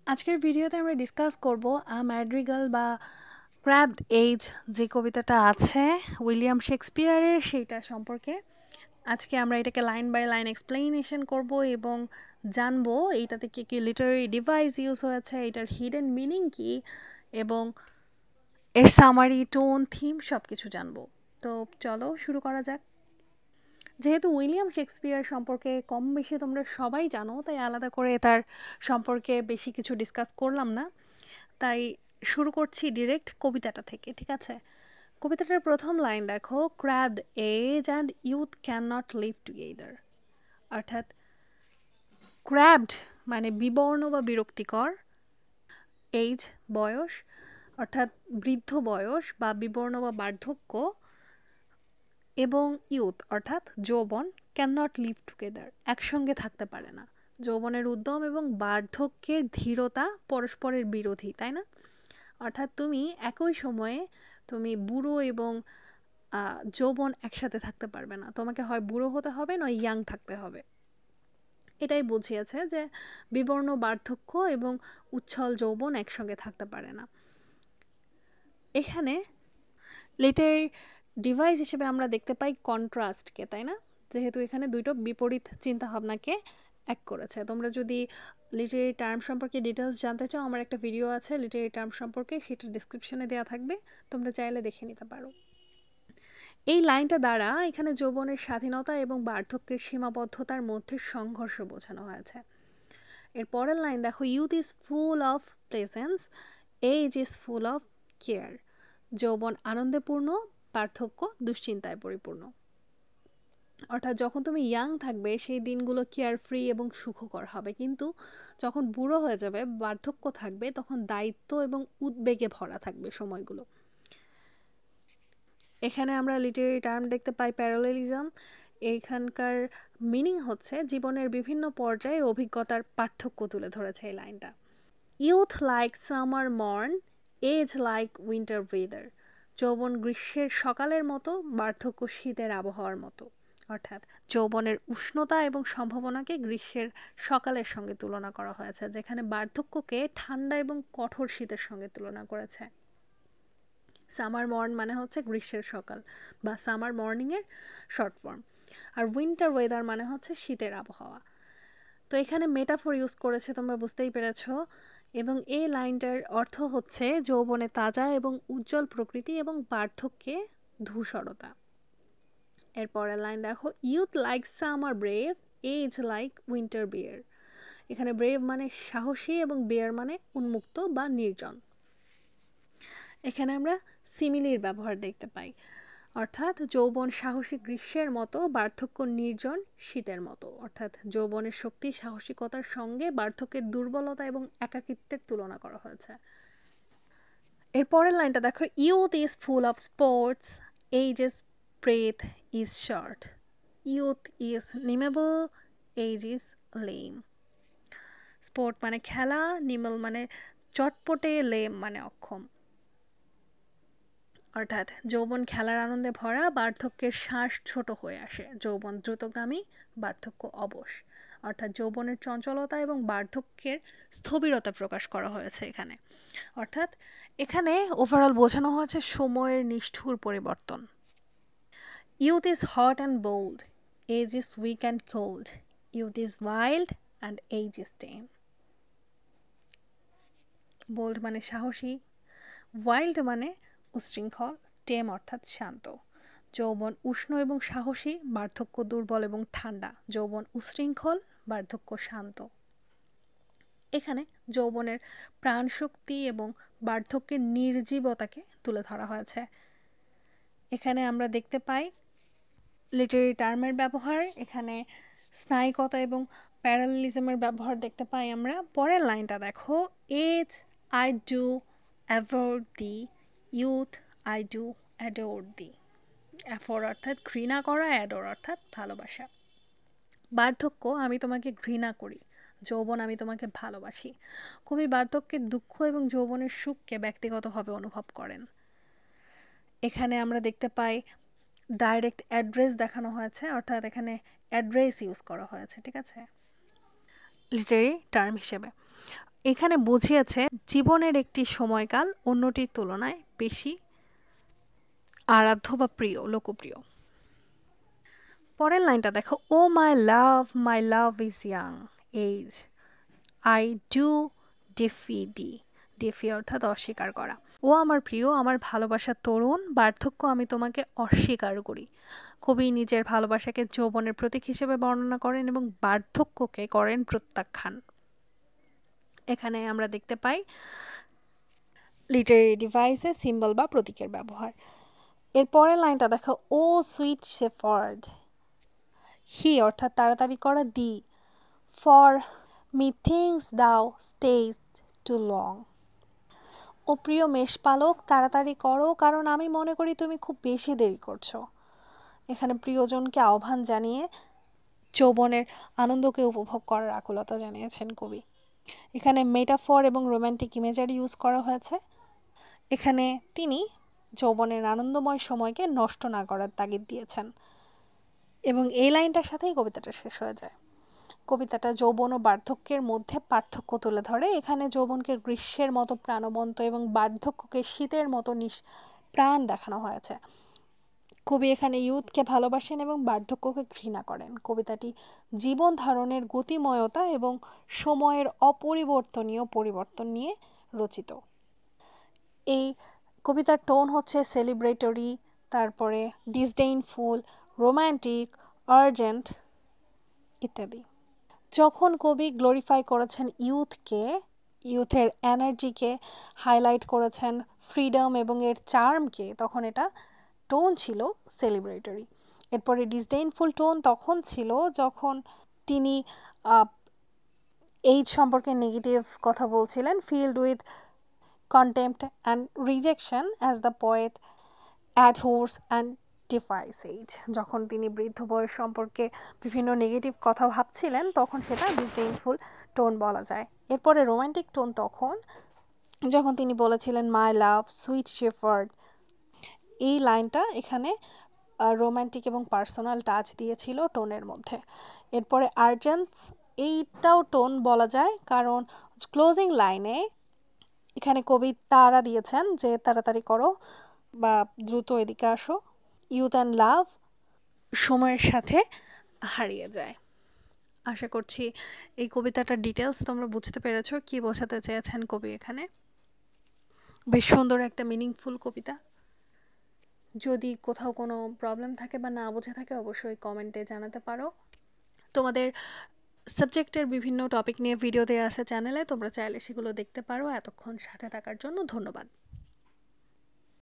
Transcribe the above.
আজকের ভিডিওতে আমরা ডিসকাস করব ম্যাড্রিগাল বা ক্র্যাবড এজ যে কবিতাটা আছে উইলিয়াম শেক্সপিয়ারের সেইটা সম্পর্কে। আজকে আমরা এটাকে লাইন বাই লাইন এক্সপ্লেনেশন করব এবং জানবো এইটাতে কি কি লিটারারি ডিভাইস ইউজ হয়েছে, এটার হিডেন মিনিং কি এবং এর সামারি, টোন, থিম সবকিছু জানবো। তো চলো শুরু করা যাক। যেহেতু উইলিয়াম শেক্সপিয়ার সম্পর্কে কম বেশি তোমরা সবাই জানো, তাই আলাদা করে তার সম্পর্কে বেশি কিছু ডিসকাস করলাম না। তাই শুরু করছি ডিরেক্ট কবিতাটা থেকে, ঠিক আছে? কবিতাটার প্রথম লাইন দেখো, crabbed age and youth can not live together. অর্থাৎ ক্র্যাবড মানে বিবর্ণ বা বিরক্তিকর, এজ বয়স, অর্থাৎ বৃদ্ধ বয়স বা বিবর্ণ বা বার্ধক্য, এবং ইউথ অর্থাৎ যৌবন ক্যান নট লিভ টুগেদার একসঙ্গে থাকতে পারে না। যৌবনের উদ্যম এবং বার্ধক্যের ধীরতা পরস্পরের বিরোধী, তাই না? অর্থাৎ তুমি একই সময়ে তুমি বুড়ো এবং যৌবন একসাথে থাকতে পারবে না, তোমাকে হয় বুড়ো হতে হবে নয় ইয়াং থাকতে হবে। এটাই বুঝিয়েছে যে বিবর্ণ বার্ধক্য এবং উচ্ছল যৌবন একসঙ্গে থাকতে পারে না। এখানে লিটারি ডিভাইস হিসেবে আমরা দেখতে পাই কন্ট্রাস্টকে, তাই না? যেহেতু এখানে দুটো বিপরীত চিন্তা ভাবনাকে এক করেছে। তোমরা যদি লিটারি টার্ম সম্পর্কে ডিটেলস জানতে চাও, আমার একটা ভিডিও আছে লিটারি টার্ম সম্পর্কে, সেটা ডিসক্রিপশনে দেওয়া থাকবে, তোমরা চাইলে দেখে নিতে পারো। এই লাইনটা দ্বারা এখানে যৌবনের স্বাধীনতা এবং বার্ধক্যের সীমাবদ্ধতার মধ্যে সংঘর্ষ বোঝানো হয়েছে। এর পরের লাইন দেখো, youth is full of pleasance, age is full of care. যৌবন আনন্দে পূর্ণ, পার্থক্য দুশ্চিন্তায় পরিপূর্ণ। অর্থাৎ যখন তুমি ইয়াং থাকবে সেই দিনগুলো কেয়ার ফ্রি এবং সুখকর হবে, কিন্তু যখন বুড়ো হয়ে যাবে, বার্ধক্য থাকবে, তখন দায়িত্ব এবং উদ্বেগে ভরা থাকবে সময়গুলো। এখানে আমরা লিটারি টার্ম দেখতে পাই প্যারালেলিজম। এখানকার মিনিং হচ্ছে জীবনের বিভিন্ন পর্যায়ে অভিজ্ঞতার পার্থক্য তুলে ধরেছে এই লাইনটা। Youth like summer mourn, age like winter weather. যৌবন গ্রীষ্মের সকালের মতো, বার্ধক্য শীতের আবহাওয়ার মতো। অর্থাৎ যৌবনের উষ্ণতা এবং সম্ভাবনাকে গ্রীষ্মের সকালের সঙ্গে তুলনা করা হয়েছে, যেখানে বার্ধক্যকে ঠান্ডা এবং কঠোর শীতের সঙ্গে তুলনা করেছে। সামার মর্ন মানে হচ্ছে গ্রীষ্মের সকাল বা সামার মর্নিং এর শর্ট ফর্ম, আর উইন্টার ওয়েদার মানে হচ্ছে শীতের আবহাওয়া। তো এখানে মেটাফোর ইউজ করেছে, তোমরা বুঝতেই পেরেছো। এবং এই লাইনটার অর্থ হচ্ছে যৌবনে তাজা এবং উজ্জ্বল প্রকৃতি এবং বার্ধক্যে ধূসরতা। এর পরের লাইন দেখো, youth like summer brave, age like winter bare. এখানে ব্রেভ মানে সাহসী এবং বিয়ার মানে উন্মুক্ত বা নির্জন। এখানে আমরা সিমিলির ব্যবহার দেখতে পাই, অর্থাৎ যৌবন সাহসী গ্রীষ্মের মতো, বার্ধক্য নির্জন শীতের মতো। অর্থাৎ যৌবনের শক্তি সাহসিকতার সঙ্গে বার্ধক্যের দুর্বলতা এবং একাকিত্বের তুলনা করা হয়েছে। এর পরের লাইনটা দেখো, youth is full of sports, age's breath is short. Youth is nimble, age is lame. Sport মানে খেলা, নিমেল মানে চটপটে, লেম মানে অক্ষম। অর্থাৎ যৌবন খেলার আনন্দে ভরা, বার্ধক্যের শ্বাস ছোট হয়ে আসে। যৌবন দ্রুতগামী, বার্ধক্য অবশ। অর্থাৎ যৌবনের চঞ্চলতা এবং বার্ধক্যের স্থবিরতা প্রকাশ করা হয়েছে এখানে। অর্থাৎ এখানে ওভারঅল বোঝানো হয়েছে সময়ের নিষ্ঠুর পরিবর্তন। Youth is hot and bold, age is weak and cold. Youth is wild and age is tame. Bold মানে সাহসী, ওয়াইল্ড মানে উচ্ছৃঙ্খল, টেম অর্থাৎ শান্ত। যৌবন উষ্ণ এবং সাহসী, বার্ধক্য দুর্বল এবং ঠান্ডা। যৌবন উচ্ছৃঙ্খল, বার্ধক্য শান্ত। এখানে যৌবনের প্রাণশক্তি এবং বার্ধক্যের নির্জীবতাকে তুলে ধরা হয়েছে। এখানে আমরা দেখতে পাই লিটারি টার্মের ব্যবহার, এখানে স্নায়িকতা এবং প্যারালেলিজমের ব্যবহার দেখতে পাই আমরা। পরের লাইনটা দেখো, age I do abhor thee, youth I do adore thee. Abhor অর্থাৎ ঘৃণা করা, অ্যাডোর অর্থাৎ ভালোবাসা। বার্ধক্য আমি তোমাকে ঘৃণা করি, যৌবন আমি তোমাকে ভালোবাসি। কবি বার্ধক্যের দুঃখ এবং যৌবনের সুখকে ব্যক্তিগতভাবে অনুভব করেন। এখানে আমরা দেখতে পাই ডাইরেক্ট অ্যাড্রেস দেখানো হয়েছে, অর্থাৎ এখানে অ্যাড্রেস ইউজ করা হয়েছে, ঠিক আছে, লিটারি টার্ম হিসেবে। এখানে বুঝিয়েছে জীবনের একটি সময়কাল অন্যটির তুলনায় বেশি আরাধ্য বা প্রিয়, লোকপ্রিয়। পরের লাইনটা দেখো, O my love is young age I do defy thee, defy অর্থাৎ অস্বীকার করা। ও আমার প্রিয়, আমার ভালোবাসা তরুণ, বার্ধক্য আমি তোমাকে অস্বীকার করি। কবি নিজের ভালোবাসাকে যৌবনের প্রতীক হিসেবে বর্ণনা করেন এবং বার্ধক্যকে করেন প্রত্যাখ্যান। এখানে আমরা দেখতে পাই লিটারেরি ডিভাইসে সিম্বল বা প্রতীকের ব্যবহার। এর পরের লাইনটা দেখো, ও সুইট শেফার্ড হি অর্থাৎ তাড়াতাড়ি করা, দি ফর মি থিংস দাও স্টেজ টু লং। ও প্রিয় মেষপালক, তাড়াতাড়ি করো কারণ আমি মনে করি তুমি খুব বেশি দেরি করছো। এখানে প্রিয়জনকে আহ্বান জানিয়ে যৌবনের আনন্দকে উপভোগ করার আকুলতা জানিয়েছেন কবি। এখানে মেটাফর এবং রোমান্টিক ইমেজারি ইউজ করা হয়েছে। এখানে তিনি যৌবনের আনন্দময় সময়কে নষ্ট না করার তাগিদ দিয়েছেন এবং এই লাইনটার সাথেই কবিতাটা শেষ হয়ে যায়। কবিতাটা যৌবন ও বার্ধক্যের মধ্যে পার্থক্য তুলে ধরে। এখানে যৌবনকে গ্রীষ্মের মতো প্রাণবন্ত এবং বার্ধক্যকে শীতের মতো প্রাণ দেখানো হয়েছে। কবি এখানে ইয়ুথকে ভালোবাসেন এবং বার্ধক্যকে ঘৃণা করেন। কবিতাটি জীবন ধারণের গতিময়তা এবং সময়ের অপরিবর্তনীয় পরিবর্তন নিয়ে রচিত। এই কবিতার টোন হচ্ছে সেলিব্রেটরি, তারপরে ডিসডেইনফুল, রোমান্টিক, আর্জেন্ট ইত্যাদি। যখন কবি গ্লোরিফাই করেছেন ইয়ুথকে, ইয়ুথের এনার্জিকে হাইলাইট করেছেন, ফ্রিডম এবং এর চার্মকে, তখন এটা টোন ছিল সেলিব্রেটরি। এরপরে ডিসডেইনফুল টোন তখন ছিল যখন তিনি এইজ সম্পর্কে নেগেটিভ কথা বলছিলেন, filled with contempt and rejection as the poet adores and defies age। যখন তিনি বৃদ্ধ বয়স সম্পর্কে বিভিন্ন নেগেটিভ কথা ভাবছিলেন তখন সেটা ডিসডেইনফুল টোন বলা যায়। এরপরে রোমান্টিক টোন তখন যখন তিনি বলেছিলেন মাই লাভ সুইট শেফার্ড। এই লাইনটা এখানে রোমান্টিক এবং পার্সোনাল টাচ দিয়েছিল টোনের মধ্যে। এরপরে আর্জেন্স, এইটাও টোন বলা যায় কারণ ক্লোজিং লাইনে এখানে কবি তাড়া দিয়েছেন যে তাড়াতাড়ি করো বা দ্রুত এদিকে আসো। ইউথ অ্যান্ড লাভ সময়ের সাথে হারিয়ে যায়। আশা করছি এই কবিতাটার ডিটেলস তোমরা বুঝতে পেরেছো কি বোঝাতে চেয়েছেন কবি এখানে। বেশ সুন্দর একটা মিনিংফুল কবিতা। যদি কোথাও কোনো প্রবলেম থাকে বা না বোঝা থাকে অবশ্যই কমেন্টে জানাতে পারো। তোমাদের সাবজেক্টের বিভিন্ন টপিক নিয়ে ভিডিও দেওয়া আছে চ্যানেলে, তোমরা চাইলে সেগুলো দেখতে পারো। এতক্ষণ সাথে থাকার জন্য ধন্যবাদ।